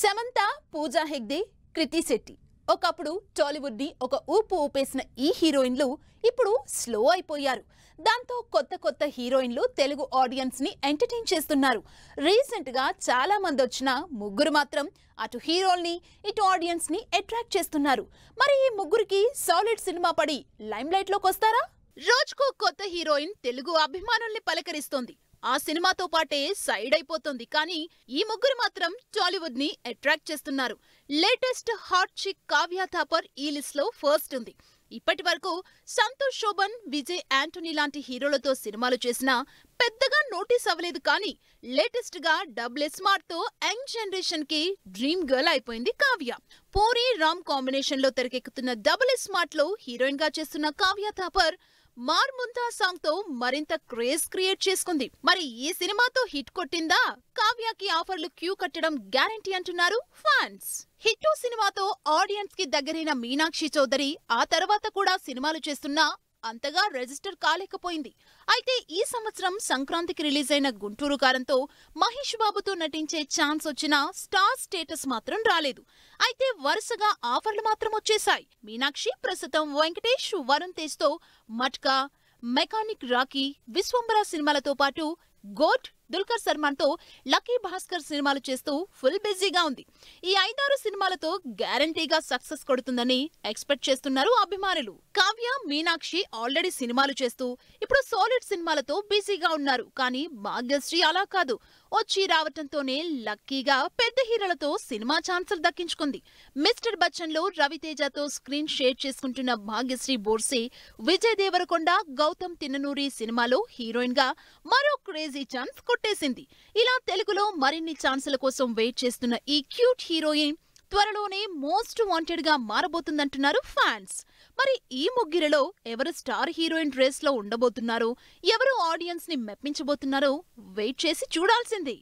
సమంత, పూజా హెగ్డే, కృతి శెట్టి ఒకప్పుడు టాలీవుడ్ ని ఒక ఊపు ఊపేసిన ఈ హీరోయిన్లు ఇప్పుడు స్లో అయిపోయారు. దాంతో కొత్త కొత్త హీరోయిన్లు తెలుగు ఆడియన్స్ ని ఎంటర్టైన్ చేస్తున్నారు. రీసెంట్ గా చాలా మంది వచ్చిన ముగ్గురు మాత్రం అటు హీరోల్ని ఇటు ఆడియన్స్ ని అట్రాక్ట్ చేస్తున్నారు. మరి ఈ ముగ్గురికి సాలిడ్ సినిమా పడి లైమ్ లైట్ లోకి వస్తారా? రోజుకో కొత్త హీరోయిన్ తెలుగు అభిమానుల్ని పలకరిస్తోంది. ఆ సినిమాతో పాటే సైడ్ అయిపోతుంది. కానీ ఈ ముగ్గురు మాత్రం టాలీవుడ్ ని అట్రాక్ట్ చేస్తున్నారు. Latest hot chick Kavya Thapar ఈ లిస్ట్ లో ఫస్ట్ ఉంది. ఇప్పటి వరకు సంతోష్ శోభన్, విజయ్ యాంటోనీ లాంటి హీరోలతో సినిమాలు చేసినా పెద్దగా నోటీస్ అవ్వలేదు. కానీ లేటెస్ట్ గా డబుల్ స్మార్ట్ తో యంగ్ జనరేషన్ కి డ్రీమ్ గర్ల్ అయిపోయింది కావ్య. పూరి రామ్ కాంబినేషన్ లో తెరకెక్కుతున్న డబుల్ స్మార్ట్ లో హీరోయిన్ గా చేస్తున్న కావ్య థాపర్ మార్ముంతా సాంగ్ తో మరింత క్రేజ్ క్రియేట్ చేసుకుంది. మరి ఈ సినిమాతో హిట్ కొట్టిందా? కావ్యకి ఆఫర్లు క్యూ కట్టడం గ్యారంటీ అంటున్నారు ఫ్యాన్స్. హిట్ సినిమాతో ఆడియన్స్ కి దగ్గరైన మీనాక్షి చౌదరి ఆ తర్వాత కూడా సినిమాలు చేస్తున్నా అంతగా రిజిస్టర్ కాలేకపోయింది. అయితే ఈ సంవత్సరం సంక్రాంతికి రిలీజ్ అయిన గుంటూరు కారంతో మహేష్ బాబుతో నటించే ఛాన్స్ వచ్చినా స్టార్ స్టేటస్ మాత్రం రాలేదు. అయితే వరుసగా ఆఫర్లు మాత్రం వచ్చేశాయి. మీనాక్షి ప్రస్తుతం వెంకటేష్, వరుణ్ తేజ్ తో మట్కా, మెకానిక్ రాకీ, విశ్వంబర సినిమాలతో పాటు గోట్, దుల్కర్ సల్మాన్ తో లక్కీ భాస్కర్ సినిమాలు చేస్తూ ఫుల్ బిజీగా ఉంది. ఈ 5-6 సినిమాలతో గ్యారంటీగా సక్సెస్ కొడుతుందని ఎక్స్పెక్ట్ చేస్తున్నారు అభిమానులు. కావ్య, మీనాక్షి ఆల్రెడీ సినిమాలు చేస్తూ ఇప్పుడు సాలిడ్ సినిమాలతో బిజీగా ఉన్నారు. కానీ భాగ్యశ్రీ అలా కాదు. వచ్చి రావటంతోనే లక్కీగా పెద్ద హీరోలతో సినిమా ఛాన్సులు దక్కించుకుంది. మిస్టర్ బచ్చన్ లో రవితేజతో స్క్రీన్ షేర్ చేసుకుంటున్న భాగ్యశ్రీ బోర్సే విజయ్ దేవరకొండ, గౌతమ్ తిన్ననూరి సినిమాలో హీరోయిన్ గా మరో క్రేజీ ఛాన్స్ కొట్టేసింది. ఇలా తెలుగులో మరిన్ని ఛాన్సుల కోసం వెయిట్ చేస్తున్న ఈ క్యూట్ హీరోయిన్ త్వరలోనే మోస్ట్ వాంటెడ్ గా మారబోతుందంటున్నారు ఫ్యాన్స్. మరి ఈ ముగ్గురిలో ఎవరు స్టార్ హీరోయిన్ రేస్ లో ఉండబోతున్నారో, ఎవరు ఆడియన్స్ ని మెప్పించబోతున్నారో వెయిట్ చేసి చూడాల్సింది.